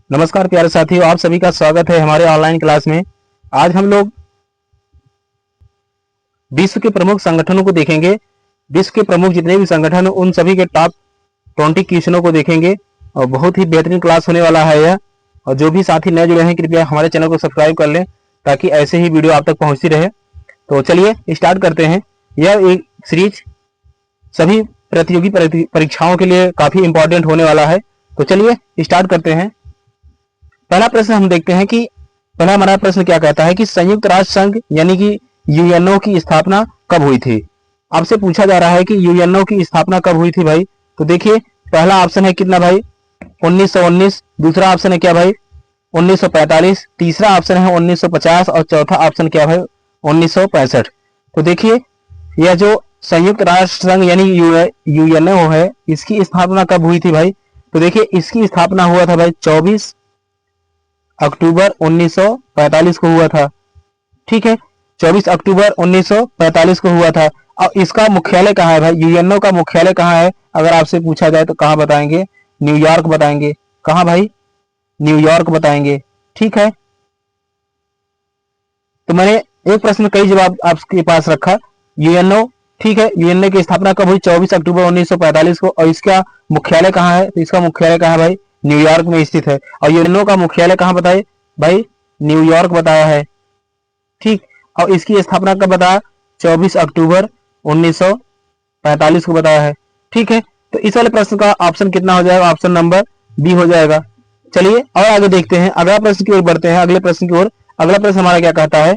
नमस्कार प्यारे साथियों, आप सभी का स्वागत है हमारे ऑनलाइन क्लास में। आज हम लोग विश्व के प्रमुख संगठनों को देखेंगे। विश्व के प्रमुख जितने भी संगठन उन सभी के टॉप 20 क्वेश्चनों को देखेंगे और बहुत ही बेहतरीन क्लास होने वाला है यह। और जो भी साथी नए जुड़े हैं कृपया हमारे चैनल को सब्सक्राइब कर लें ताकि ऐसे ही वीडियो आप तक पहुंचती रहे। तो चलिए स्टार्ट करते हैं। यह एक सीरीज सभी प्रतियोगी परीक्षाओं के लिए काफी इंपॉर्टेंट होने वाला है। तो चलिए स्टार्ट करते हैं। पहला प्रश्न हम देखते हैं कि पहला हमारा प्रश्न क्या कहता है कि संयुक्त राष्ट्र संघ यानी कि यूएनओ की स्थापना कब हुई थी। आपसे पूछा जा रहा है कि यूएनओ की स्थापना कब हुई थी भाई। तो देखिए पहला ऑप्शन है कितना भाई 1919, दूसरा ऑप्शन है क्या भाई 1945, तीसरा ऑप्शन है 1950 और चौथा ऑप्शन क्या भाई 1965। तो देखिए यह जो संयुक्त राष्ट्र संघ यानी यूएनओ है इसकी स्थापना कब हुई थी भाई। तो देखिए इसकी स्थापना हुआ था भाई 24 अक्टूबर 1945 को हुआ था। ठीक है, 24 अक्टूबर 1945 को हुआ था। और इसका मुख्यालय कहाँ है भाई, यूएनओ का मुख्यालय कहाँ है अगर आपसे पूछा जाए तो कहाँ बताएंगे, न्यूयॉर्क बताएंगे। कहाँ भाई, न्यूयॉर्क बताएंगे। ठीक है, तो मैंने एक प्रश्न कई जवाब आपके पास रखा। यूएनओ, ठीक है, यूएनओ की स्थापना कब हुई 24 अक्टूबर 1945 को। और इसका मुख्यालय कहाँ है, तो इसका मुख्यालय कहाँ है भाई, न्यूयॉर्क में स्थित है। और यूएनओ का मुख्यालय कहाँ बताए भाई, न्यूयॉर्क बताया है। ठीक, और इसकी स्थापना कब बताया 24 अक्टूबर 1945 को बताया है। ठीक है, तो इस वाले प्रश्न का ऑप्शन कितना हो जाएगा, ऑप्शन नंबर बी हो जाएगा। चलिए और आगे देखते हैं, अगला प्रश्न की ओर बढ़ते हैं। अगले प्रश्न की ओर, अगला प्रश्न हमारा क्या कहता है,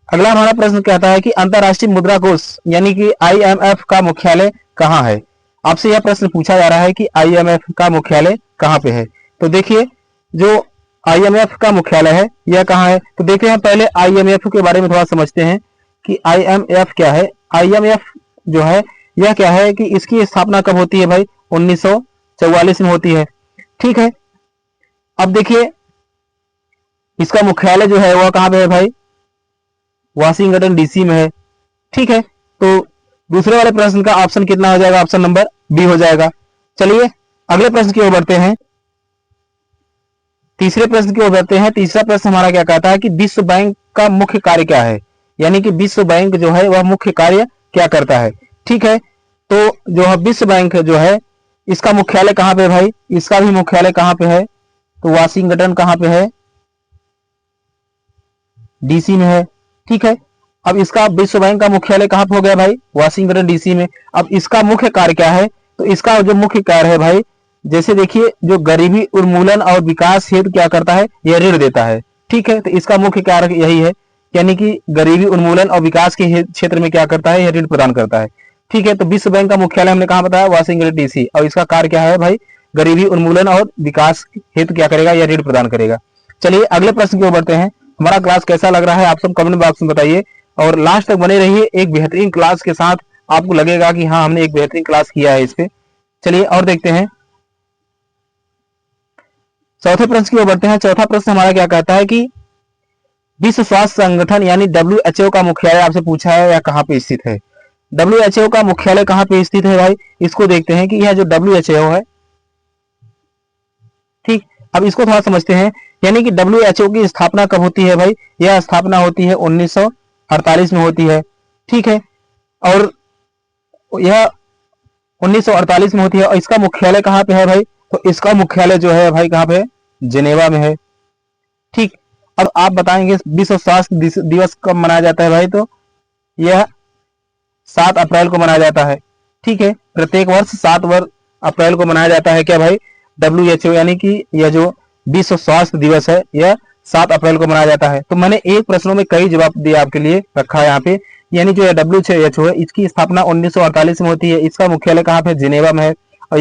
अगला हमारा प्रश्न कहता है कि अंतरराष्ट्रीय मुद्रा कोष यानी कि आईएमएफ का मुख्यालय कहाँ है। आपसे यह प्रश्न पूछा जा रहा है कि आईएमएफ का मुख्यालय कहाँ पे है। तो देखिए जो आईएमएफ का मुख्यालय है यह कहाँ है। तो देखिए हम पहले आईएमएफ के बारे में थोड़ा समझते हैं कि आईएमएफ क्या है। आईएमएफ जो है यह क्या है कि इसकी स्थापना कब होती है भाई, 1944 में होती है। ठीक है, अब देखिए इसका मुख्यालय जो है वह कहाँ पे है भाई, वाशिंगटन डीसी में है। ठीक है, तो दूसरे वाले प्रश्न का ऑप्शन कितना हो जाएगा, ऑप्शन नंबर बी हो जाएगा। चलिए अगले प्रश्न की ओर बढ़ते हैं, तीसरे प्रश्न की ओर बढ़ते हैं। तीसरा प्रश्न हमारा क्या कहता है कि विश्व बैंक का मुख्य कार्य क्या है, यानी कि विश्व बैंक जो है वह मुख्य कार्य क्या करता है। ठीक है, तो जो है विश्व बैंक जो है इसका मुख्यालय कहाँ पे भाई, इसका भी मुख्यालय कहाँ पे है, तो वाशिंगटन कहाँ पे है, डीसी में है। ठीक है, अब इसका विश्व बैंक का मुख्यालय कहाँ पे हो गया भाई, वाशिंगटन डीसी में। अब इसका मुख्य कार्य क्या है, तो इसका जो मुख्य कार्य है भाई, जैसे देखिए जो गरीबी उन्मूलन और विकास हेतु क्या करता है, यह ऋण देता है। ठीक है, तो इसका मुख्य कार्य यही है, यानी कि गरीबी उन्मूलन और विकास के क्षेत्र में क्या करता है, यह ऋण प्रदान करता है। ठीक है, तो विश्व बैंक का मुख्यालय हमने कहा बताया, वाशिंगटन डीसी। और इसका कार्य क्या है भाई, गरीबी उन्मूलन और विकास हेतु क्या करेगा, यह ऋण प्रदान करेगा। चलिए अगले प्रश्न की ओर बढ़ते हैं। हमारा क्लास कैसा लग रहा है आप सब कमेंट बॉक्स में बताइए और लास्ट तक बने रहिए। एक बेहतरीन क्लास के साथ आपको लगेगा कि हाँ हमने एक बेहतरीन क्लास किया है इस पे। चलिए और देखते हैं, चौथे प्रश्न की ओर बढ़ते हैं। चौथा प्रश्न हमारा क्या कहता है कि विश्व स्वास्थ्य संगठन यानी डब्ल्यूएचओ का मुख्यालय आपसे पूछा है या कहाँ पे स्थित है। डब्ल्यूएचओ का मुख्यालय कहाँ पे स्थित है भाई, इसको देखते हैं कि यह जो डब्ल्यूएचओ है, ठीक, अब इसको थोड़ा समझते हैं। यानी कि डब्ल्यूएचओ की स्थापना कब होती है भाई, यह स्थापना होती है 1948 में होती है। ठीक है, और यह 1948 में होती है। और इसका मुख्यालय कहाँ पे है भाई, तो इसका मुख्यालय जो है भाई कहाँ पे है, जिनेवा में है। ठीक, अब आप बताएंगे विश्व स्वास्थ्य दिवस कब मनाया जाता है भाई, तो यह 7 अप्रैल को मनाया जाता है। ठीक है, प्रत्येक वर्ष 7 अप्रैल को मनाया जाता है क्या भाई, डब्ल्यूएचओ यानी कि यह जो विश्व स्वास्थ्य दिवस है यह 7 अप्रैल को मनाया जाता है। तो मैंने एक प्रश्नों में कई जवाब दिए आपके लिए रखा है यहाँ पे। यानी जो डब्ल्यूएचओ है इसकी स्थापना 1948 में होती है, इसका मुख्यालय कहाँ पे, जिनेवा में है। और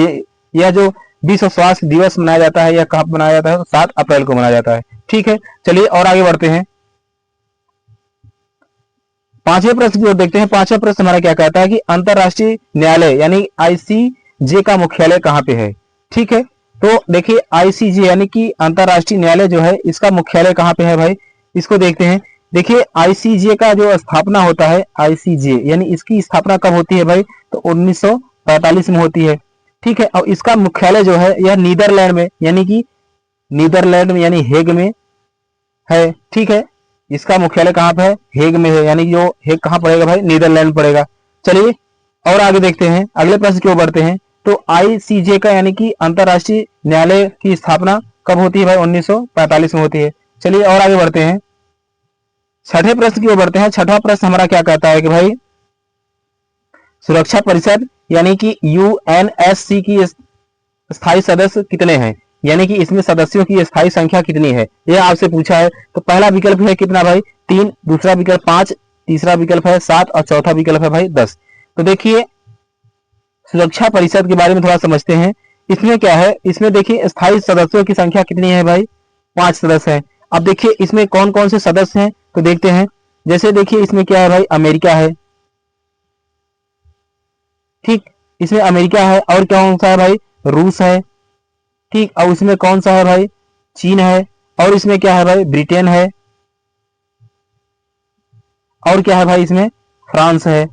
यह जो विश्व स्वास्थ्य दिवस मनाया जाता है यह कहाँ मनाया जाता है, तो 7 अप्रैल को मनाया जाता है। ठीक है, चलिए और आगे बढ़ते हैं, पांचवें प्रश्न की ओर देखते हैं। पांचवा प्रश्न हमारा क्या कहता है कि अंतरराष्ट्रीय न्यायालय यानी आईसीजे का मुख्यालय कहाँ पे है। ठीक है, तो देखिए आईसीजे यानी कि अंतरराष्ट्रीय न्यायालय जो है इसका मुख्यालय कहाँ पे है भाई, इसको देखते हैं। देखिए आईसीजे का जो स्थापना होता है, आईसीजे यानी इसकी स्थापना कब होती है भाई, तो 1945 में होती है। ठीक है। और इसका मुख्यालय जो है यह नीदरलैंड में यानी कि नीदरलैंड में यानी हेग में है। ठीक है, इसका मुख्यालय कहाँ पे है? हेग में है, यानी जो हेग कहाँ पड़ेगा भाई? नीदरलैंड पड़ेगा। चलिए और आगे देखते हैं, अगले प्रश्न की ओर बढ़ते हैं। तो आईसीजे का यानी कि अंतरराष्ट्रीय न्यायालय की स्थापना कब होती है भाई? 1945 में होती है। चलिए और आगे बढ़ते हैं, छठे प्रश्न की ओर बढ़ते हैं। छठा प्रश्न हमारा क्या कहता है कि भाई सुरक्षा परिषद यानी कि यूएनएससी की स्थायी सदस्य कितने हैं, यानी कि इसमें सदस्यों की स्थायी संख्या कितनी है, यह आपसे पूछा है। तो पहला विकल्प है कितना भाई? 3, दूसरा विकल्प 5, तीसरा विकल्प है 7 और चौथा विकल्प है भाई 10। तो देखिए सुरक्षा परिषद के बारे में थोड़ा समझते हैं। इसमें क्या है, इसमें देखिए स्थायी सदस्यों की संख्या कितनी है भाई? 5 सदस्य हैं। अब देखिए इसमें कौन कौन से सदस्य हैं तो देखते हैं। जैसे देखिए इसमें क्या है भाई? अमेरिका है, ठीक, इसमें अमेरिका है। और कौन सा है भाई? रूस है, ठीक। और इसमें कौन सा है भाई? चीन है। और इसमें क्या है भाई? ब्रिटेन है। और क्या है भाई? इसमें फ्रांस है,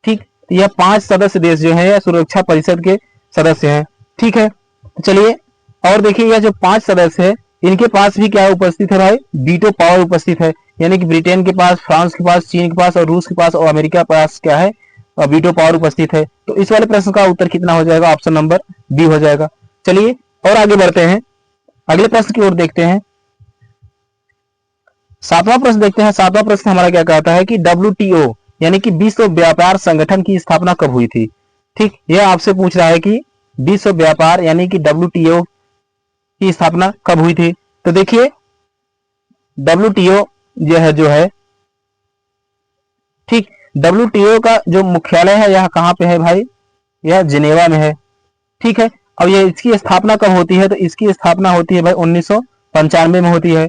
ठीक। तो यह 5 सदस्य देश जो है यह सुरक्षा परिषद के सदस्य हैं, ठीक है। तो चलिए और देखिए यह जो 5 सदस्य है इनके पास भी क्या उपस्थित है भाई? वीटो पावर उपस्थित है, यानी कि ब्रिटेन के पास, फ्रांस के पास, चीन के पास और रूस के पास और अमेरिका के पास क्या है? वीटो पावर उपस्थित है। तो इस वाले प्रश्न का उत्तर कितना हो जाएगा? ऑप्शन नंबर बी हो जाएगा। चलिए और आगे बढ़ते हैं, अगले प्रश्न की ओर देखते हैं। सातवां प्रश्न देखते हैं। सातवां प्रश्न हमारा क्या कहता है कि डब्ल्यूटीओ यानी कि विश्व व्यापार संगठन की स्थापना कब हुई थी? ठीक, यह आपसे पूछ रहा है कि विश्व व्यापार यानी कि डब्ल्यूटीओ की स्थापना कब हुई थी? तो देखिए डब्ल्यूटीओ यह जो है, ठीक, डब्ल्यूटीओ का जो मुख्यालय है यह कहाँ पे है भाई? यह जिनेवा में है, ठीक है। और ये इसकी स्थापना कब होती है? तो इसकी स्थापना होती है भाई 1995 में होती है।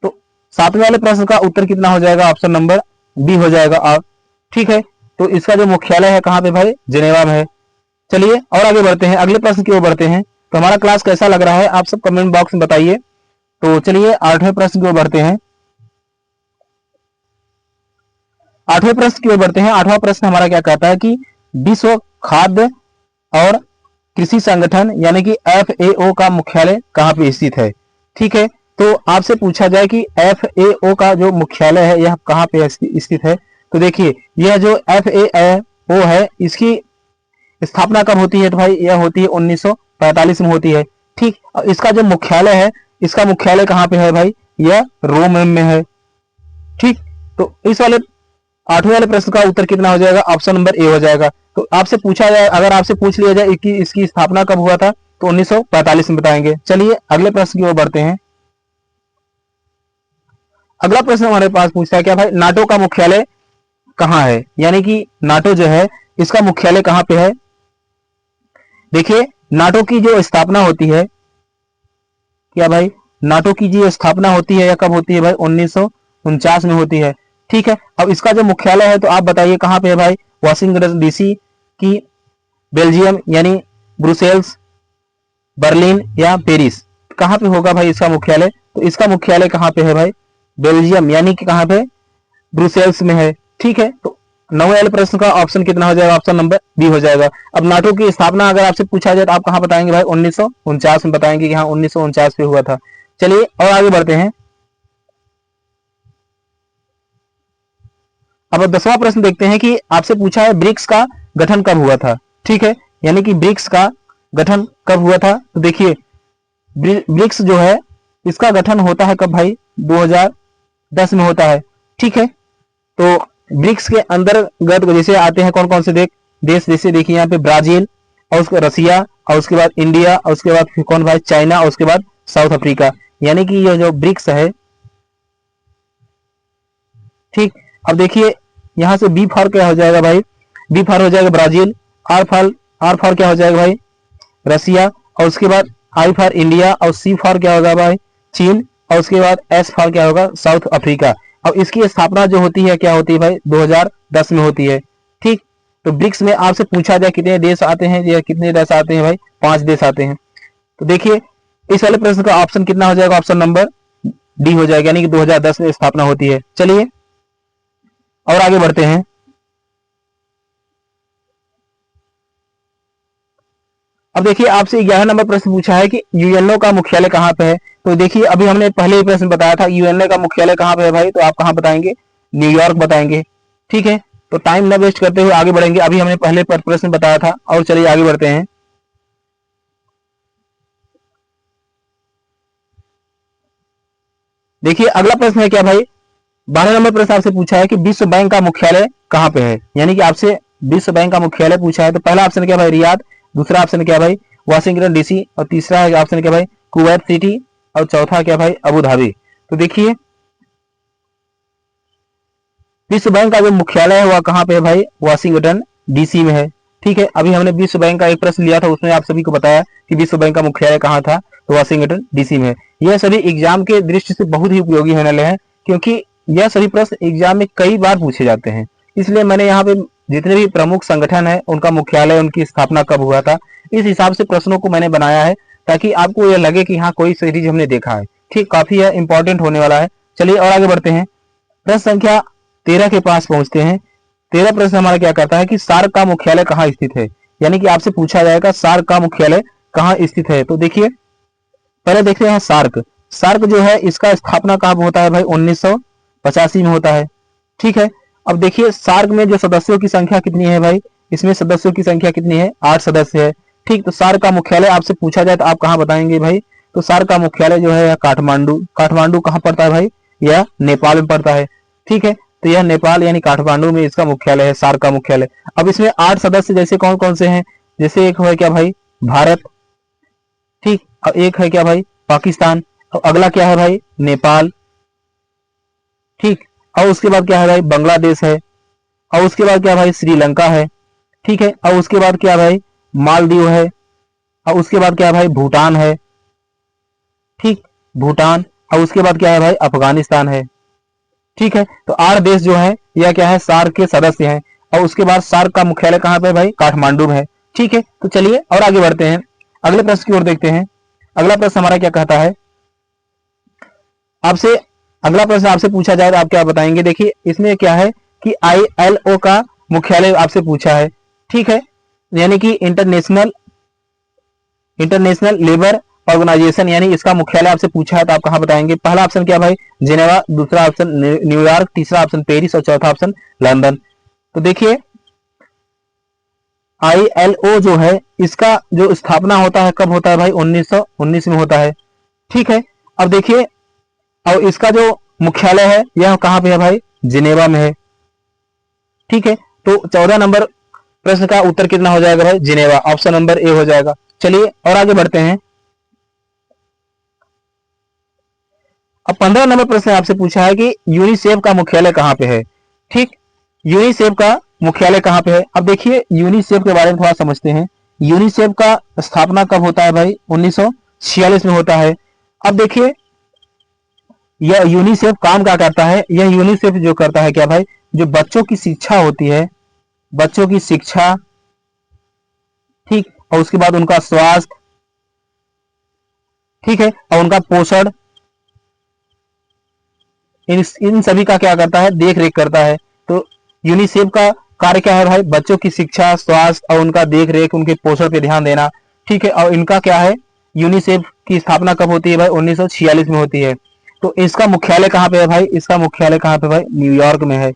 तो सातवें वाले प्रश्न का उत्तर कितना हो जाएगा? ऑप्शन नंबर बी हो जाएगा आप, ठीक है। तो इसका जो मुख्यालय है कहाँ पे भाई? जिनेवा में है। चलिए और आगे बढ़ते हैं, अगले प्रश्न की ओर बढ़ते हैं। तो हमारा क्लास कैसा लग रहा है आप सब कमेंट बॉक्स में बताइए। तो चलिए आठवें प्रश्न की ओर बढ़ते हैं। आठवें प्रश्न की ओर बढ़ते हैं। आठवां प्रश्न हमारा क्या कहता है कि विश्व खाद्य और कृषि संगठन यानी कि एफएओ का मुख्यालय कहाँ पे स्थित है? ठीक है, तो आपसे पूछा जाए कि एफएओ का जो मुख्यालय है यह कहाँ पे स्थित है? तो देखिए यह जो एफएओ है इसकी स्थापना कब होती है? तो भाई यह होती है 1945 में होती है, ठीक। और इसका जो मुख्यालय है, इसका मुख्यालय कहाँ पे है भाई? यह रोम में है, ठीक। तो इस वाले आठवें वाले प्रश्न का उत्तर कितना हो जाएगा? ऑप्शन नंबर ए हो जाएगा। तो आपसे पूछा जाए, अगर आपसे पूछ लिया जाए कि इसकी स्थापना कब हुआ था तो 1945 में बताएंगे। चलिए अगले प्रश्न की ओर बढ़ते हैं। अगला प्रश्न हमारे पास पूछता है क्या भाई नाटो का मुख्यालय कहाँ है, यानी कि नाटो जो है इसका मुख्यालय कहाँ पे है? देखिए नाटो की जो स्थापना होती है, क्या भाई नाटो की जो स्थापना होती है या कब होती है भाई? 1949 में होती है, ठीक है। अब इसका जो मुख्यालय है तो आप बताइए कहाँ पे है भाई? वाशिंगटन डीसी की, बेल्जियम यानी ब्रुसेल्स, बर्लिन या पेरिस, कहाँ पे होगा भाई इसका मुख्यालय? तो इसका मुख्यालय कहाँ पे है भाई? बेल्जियम यानी कि कहाँ पे? ब्रुसेल्स में है, ठीक है। तो नौवें वाले प्रश्न का ऑप्शन कितना हो जाएगा? ऑप्शन नंबर बी हो जाएगा। अब नाटो की स्थापना अगर आपसे पूछा जाए तो आप कहाँ बताएंगे भाई? 1949 में बताएंगे कि हाँ 1949 में हुआ था। चलिए और आगे बढ़ते हैं। अब 10वां प्रश्न देखते हैं कि आपसे पूछा है ब्रिक्स का गठन कब हुआ था, ठीक है, यानी कि ब्रिक्स का गठन कब हुआ था? तो देखिए ब्रिक्स जो है इसका गठन होता है कब भाई? 2010 में होता है, ठीक है। तो ब्रिक्स के अंतर्गत जैसे आते हैं कौन कौन से देश, जैसे देखिए यहाँ पे ब्राजील और उसके रसिया और उसके बाद इंडिया और उसके बाद कौन भाई? चाइना और उसके बाद साउथ अफ्रीका, यानी कि ये जो ब्रिक्स है, ठीक। अब देखिए यहाँ से बी फॉर क्या हो जाएगा भाई? बी फॉर हो जाएगा ब्राजील, आर फॉर क्या हो जाएगा भाई? रसिया और उसके बाद आई फॉर इंडिया और सी फॉर क्या होगा भाई? चीन और उसके बाद एस फॉर क्या होगा? South Africa. और इसकी स्थापना जो होती है क्या होती है भाई? 2010 में होती है, ठीक। तो ब्रिक्स में आपसे पूछा जाए कितने देश आते हैं या कितने देश आते हैं भाई? 5 देश आते हैं। तो देखिए इस वाले प्रश्न का ऑप्शन कितना हो जाएगा? ऑप्शन नंबर डी हो जाएगा, यानी कि 2010 में स्थापना होती है। चलिए और आगे बढ़ते हैं। अब देखिए आपसे 11 नंबर प्रश्न पूछा है कि यूएनओ का मुख्यालय कहाँ पे है। तो देखिए अभी हमने पहले ही प्रश्न बताया था यूएनओ का मुख्यालय कहाँ पे है भाई, तो आप कहाँ बताएंगे, न्यूयॉर्क बताएंगे। ठीक है, तो टाइम न वेस्ट करते हुए आगे बढ़ेंगे। अभी हमने पहले प्रश्न बताया था, और चलिए आगे बढ़ते हैं। देखिए अगला प्रश्न है क्या भाई, 12 नंबर प्रश्न आपसे पूछा है कि विश्व बैंक का मुख्यालय कहाँ पे है, यानी कि आपसे विश्व बैंक का मुख्यालय पूछा है। तो पहला ऑप्शन क्या भाई, रियाद, दूसरा ऑप्शन क्या भाई, वाशिंगटन डीसी, और तीसरा ऑप्शन क्या भाई, कुवैत सिटी, और चौथा क्या भाई, अबू धाबी। तो देखिए विश्व बैंक का जो मुख्यालय है वह कहाँ पे है भाई, वाशिंगटन डीसी में है। ठीक है, अभी हमने विश्व बैंक का एक प्रश्न लिया था, उसमें आप सभी को बताया कि विश्व बैंक का मुख्यालय कहाँ था, तो वाशिंगटन डीसी में है। यह सभी एग्जाम के दृष्टि से बहुत ही उपयोगी होने वाले हैं, क्योंकि यह सभी प्रश्न एग्जाम में कई बार पूछे जाते हैं। इसलिए मैंने यहाँ पे जितने भी प्रमुख संगठन है उनका मुख्यालय, उनकी स्थापना कब हुआ था, इस हिसाब से प्रश्नों को मैंने बनाया है, ताकि आपको यह लगे कि हाँ कोई सीरीज हमने देखा है। ठीक, काफी यह इंपॉर्टेंट होने वाला है। चलिए और आगे बढ़ते हैं, प्रश्न संख्या 13 के पास पहुंचते हैं। 13 प्रश्न हमारा क्या कहता है कि सार्क का मुख्यालय कहाँ स्थित है, यानी कि आपसे पूछा जाएगा सार्क का मुख्यालय कहाँ स्थित है। तो देखिए पहले देखते हैं सार्क। सार्क जो है इसका स्थापना कब होता है भाई, 1985 में होता है। ठीक है, अब देखिए सार्क में जो सदस्यों की संख्या कितनी है भाई, इसमें सदस्यों की संख्या कितनी है, 8 सदस्य है। ठीक, तो सार्क का मुख्यालय आपसे पूछा जाए तो आप कहाँ बताएंगे भाई, तो सार्क का मुख्यालय जो है काठमांडू। काठमांडू कहाँ पड़ता है भाई, यह नेपाल में पड़ता है। ठीक है, तो यह नेपाल यानी काठमांडू में इसका मुख्यालय है, सार्क का मुख्यालय। अब इसमें 8 सदस्य जैसे कौन कौन से हैं, जैसे एक है क्या भाई, भारत। ठीक, और एक है क्या भाई, पाकिस्तान, और अगला क्या है भाई, नेपाल। ठीक, और उसके बाद क्या है भाई, बांग्लादेश है, और उसके बाद क्या भाई, श्रीलंका है। ठीक है, और उसके बाद क्या भाई, मालदीव है, और उसके बाद क्या है भाई, भूटान है। ठीक, भूटान, और उसके बाद क्या है भाई, अफगानिस्तान है। ठीक है, तो 8 देश जो है यह क्या है, सार्क के सदस्य हैं, और उसके बाद सार्क का मुख्यालय कहाँ पे भाई, काठमांडू में है। ठीक है, तो चलिए और आगे बढ़ते हैं, अगले प्रश्न की ओर देखते हैं। अगला प्रश्न हमारा क्या कहता है, आपसे अगला प्रश्न आपसे पूछा जाए तो आप क्या बताएंगे। देखिए इसमें क्या है कि ILO का मुख्यालय आपसे पूछा है। ठीक है, यानी कि इंटरनेशनल लेबर ऑर्गेनाइजेशन, यानी इसका मुख्यालय आपसे पूछा है, तो आप कहाँ बताएंगे। पहला ऑप्शन क्या भाई, जिनेवा, दूसरा ऑप्शन न्यूयॉर्क, तीसरा ऑप्शन पेरिस, और चौथा ऑप्शन लंदन। तो देखिए ILO जो है इसका जो स्थापना होता है कब होता है भाई, 1919 में होता है। ठीक है, अब देखिए और इसका जो मुख्यालय है यह कहाँ पे है भाई, जिनेवा में है। ठीक है, तो 14 नंबर प्रश्न का उत्तर कितना हो जाएगा भाई, जिनेवा, ऑप्शन नंबर ए हो जाएगा। चलिए और आगे बढ़ते हैं। अब 15 नंबर प्रश्न आपसे पूछा है कि यूनिसेफ का मुख्यालय कहाँ पे है। ठीक, यूनिसेफ का मुख्यालय कहाँ पे है। अब देखिए यूनिसेफ के बारे में थोड़ा समझते हैं। यूनिसेफ का स्थापना कब होता है भाई, 1946 में होता है। अब देखिए यह यूनिसेफ काम क्या करता है, यह यूनिसेफ जो करता है क्या भाई, जो बच्चों की शिक्षा होती है, बच्चों की शिक्षा, ठीक, और उसके बाद उनका स्वास्थ्य, ठीक है, और उनका पोषण, इन सभी का क्या करता है, देख रेख करता है। तो यूनिसेफ का कार्य क्या है भाई, बच्चों की शिक्षा, स्वास्थ्य और उनका देख रेख, उनके पोषण पे ध्यान देना। ठीक है, और इनका क्या है, यूनिसेफ की स्थापना कब होती है भाई, 1946 में होती है। तो इसका मुख्यालय कहाँ पे है भाई, इसका मुख्यालय कहाँ पे भाई, न्यूयॉर्क में है।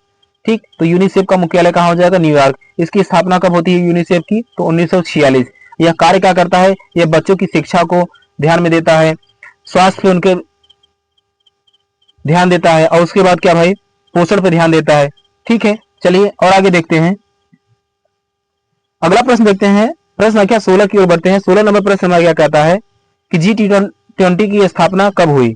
ठीक, तो यूनिसेफ का मुख्यालय कहाँ हो जाएगा, न्यूयॉर्क। इसकी स्थापना कब होती है यूनिसेफ की, तो 1946। यह कार्य क्या करता है, यह बच्चों की शिक्षा को ध्यान में देता है, स्वास्थ्य पे उनके ध्यान देता है, और उसके बाद क्या भाई, पोषण पे ध्यान देता है। ठीक है, चलिए और आगे देखते हैं। अगला प्रश्न देखते हैं, प्रश्न संख्या 16 की ओर बढ़ते हैं। 16 नंबर प्रश्न हमारा क्या कहता है कि G20 की स्थापना कब हुई।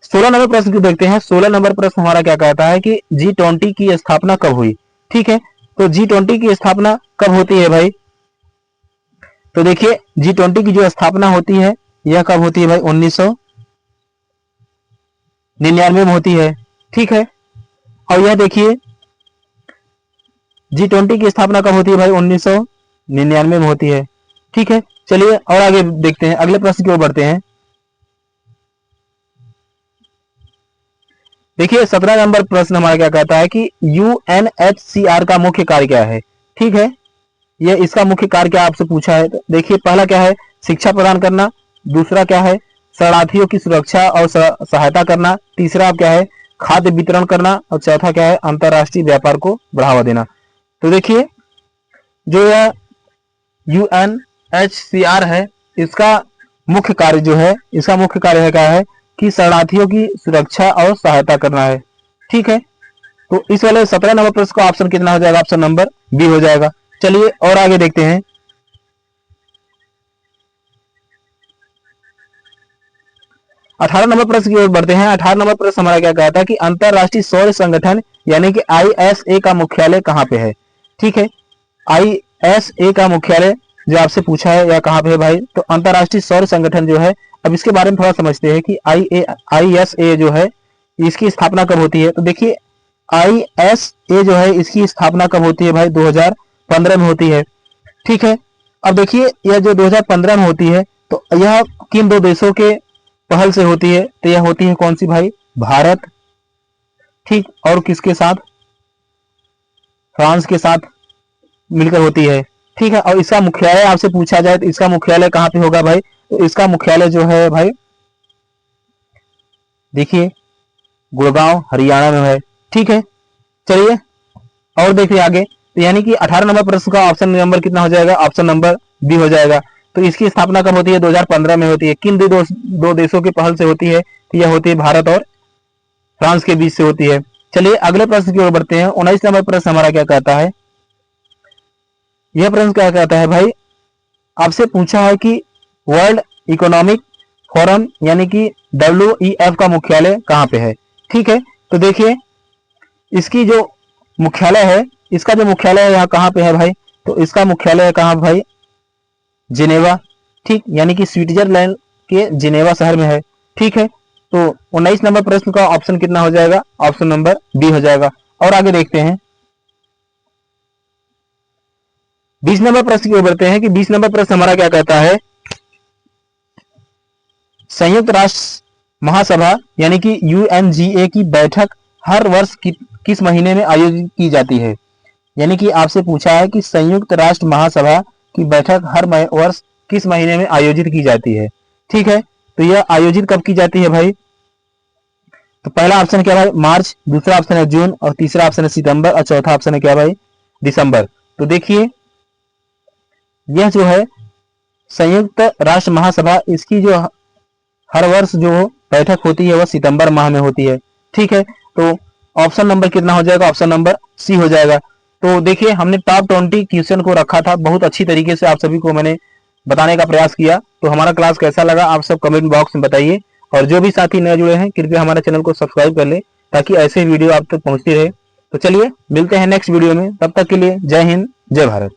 16 नंबर प्रश्न की देखते हैं। 16 नंबर प्रश्न हमारा क्या कहता है कि G20 की स्थापना कब हुई। ठीक है, तो G20 की स्थापना कब होती है भाई, तो देखिए G20 की जो स्थापना होती है यह कब होती है भाई, 1999 में होती है। ठीक है, और यह देखिए G20 की स्थापना कब होती है भाई, 1999 में होती है। ठीक है, चलिए और आगे देखते हैं, अगले प्रश्न की ओर बढ़ते हैं। देखिए 17 नंबर प्रश्न हमारा क्या कहता है कि UNHCR का मुख्य कार्य क्या है। ठीक है, ये इसका मुख्य कार्य क्या आपसे पूछा है। तो देखिए पहला क्या है, शिक्षा प्रदान करना, दूसरा क्या है, शरणार्थियों की सुरक्षा और सहायता करना, तीसरा क्या है, खाद्य वितरण करना, और चौथा क्या है, अंतरराष्ट्रीय व्यापार को बढ़ावा देना। तो देखिए जो यह UNHCR है, इसका मुख्य कार्य जो है, इसका मुख्य कार्य क्या है कि शरणार्थियों की सुरक्षा और सहायता करना है। ठीक है, तो इस वाले 17 नंबर प्रश्न का ऑप्शन कितना हो जाएगा, ऑप्शन नंबर बी हो जाएगा। चलिए और आगे देखते हैं। 18 नंबर प्रश्न की ओर बढ़ते हैं। 18 नंबर प्रश्न हमारा क्या कहता है कि अंतरराष्ट्रीय सौर संगठन यानी कि ISA का मुख्यालय कहाँ पे है। ठीक है, ISA का मुख्यालय जो आपसे पूछा है या कहाँ पे है भाई, तो अंतरराष्ट्रीय सौर संगठन जो है, अब इसके बारे में थोड़ा समझते हैं कि ISA जो है इसकी स्थापना कब होती है। तो देखिए ISA जो है इसकी स्थापना कब होती है भाई, 2015 में होती है। ठीक है, अब देखिए यह जो 2015 में होती है, तो यह किन दो देशों के पहल से होती है, तो यह होती है कौन सी भाई, भारत, ठीक, और किसके साथ, फ्रांस के साथ मिलकर होती है। ठीक है, और इसका मुख्यालय आपसे पूछा जाए तो इसका मुख्यालय कहाँ पे होगा भाई, तो इसका मुख्यालय जो है भाई देखिए गुड़गांव हरियाणा में है। ठीक है, चलिए और देखिए आगे, तो यानी कि 18 नंबर प्रश्न का ऑप्शन नंबर कितना हो जाएगा, ऑप्शन नंबर बी हो जाएगा। तो इसकी स्थापना कब होती है, 2015 में होती है। किन दो देशों की पहल से होती है, तो यह होती है भारत और फ्रांस के बीच से होती है। चलिए अगले प्रश्न की ओर बढ़ते हैं। 19 नंबर प्रश्न हमारा क्या कहता है, यह प्रश्न क्या कहता है भाई, आपसे पूछा है कि वर्ल्ड इकोनॉमिक फोरम यानी कि WEF का मुख्यालय कहाँ पे है। ठीक है, तो देखिए इसकी जो मुख्यालय है, इसका जो मुख्यालय है यहाँ कहाँ पे है भाई, तो इसका मुख्यालय कहाँ भाई, जिनेवा। ठीक, यानी कि स्विट्जरलैंड के जिनेवा शहर में है। ठीक है, तो 19 नंबर प्रश्न का ऑप्शन कितना हो जाएगा, ऑप्शन नंबर बी हो जाएगा। और आगे देखते हैं 20 नंबर प्रश्न की ओर बढ़ते हैं कि 20 नंबर प्रश्न हमारा क्या कहता है, संयुक्त राष्ट्र महासभा यानी कि UNGA की बैठक हर वर्ष किस महीने में आयोजित की जाती है। यानी कि आपसे पूछा है कि संयुक्त राष्ट्र महासभा की बैठक हर वर्ष किस महीने में आयोजित की जाती है। ठीक है, तो यह आयोजित कब की जाती है भाई, तो पहला ऑप्शन क्या भाई, मार्च, दूसरा ऑप्शन है जून, और तीसरा ऑप्शन है सितंबर, और चौथा ऑप्शन है क्या भाई, दिसंबर। तो देखिए यह जो है संयुक्त राष्ट्र महासभा, इसकी जो हर वर्ष जो बैठक होती है वह सितंबर माह में होती है। ठीक है, तो ऑप्शन नंबर कितना हो जाएगा, ऑप्शन नंबर सी हो जाएगा। तो देखिए हमने टॉप 20 क्वेश्चन को रखा था, बहुत अच्छी तरीके से आप सभी को मैंने बताने का प्रयास किया। तो हमारा क्लास कैसा लगा आप सब कमेंट बॉक्स में बताइए, और जो भी साथी नए जुड़े हैं कृपया हमारे चैनल को सब्सक्राइब कर ले ताकि ऐसे वीडियो आप तक पहुंचती रहे। तो चलिए मिलते हैं नेक्स्ट वीडियो में, तब तक के लिए जय हिंद जय भारत।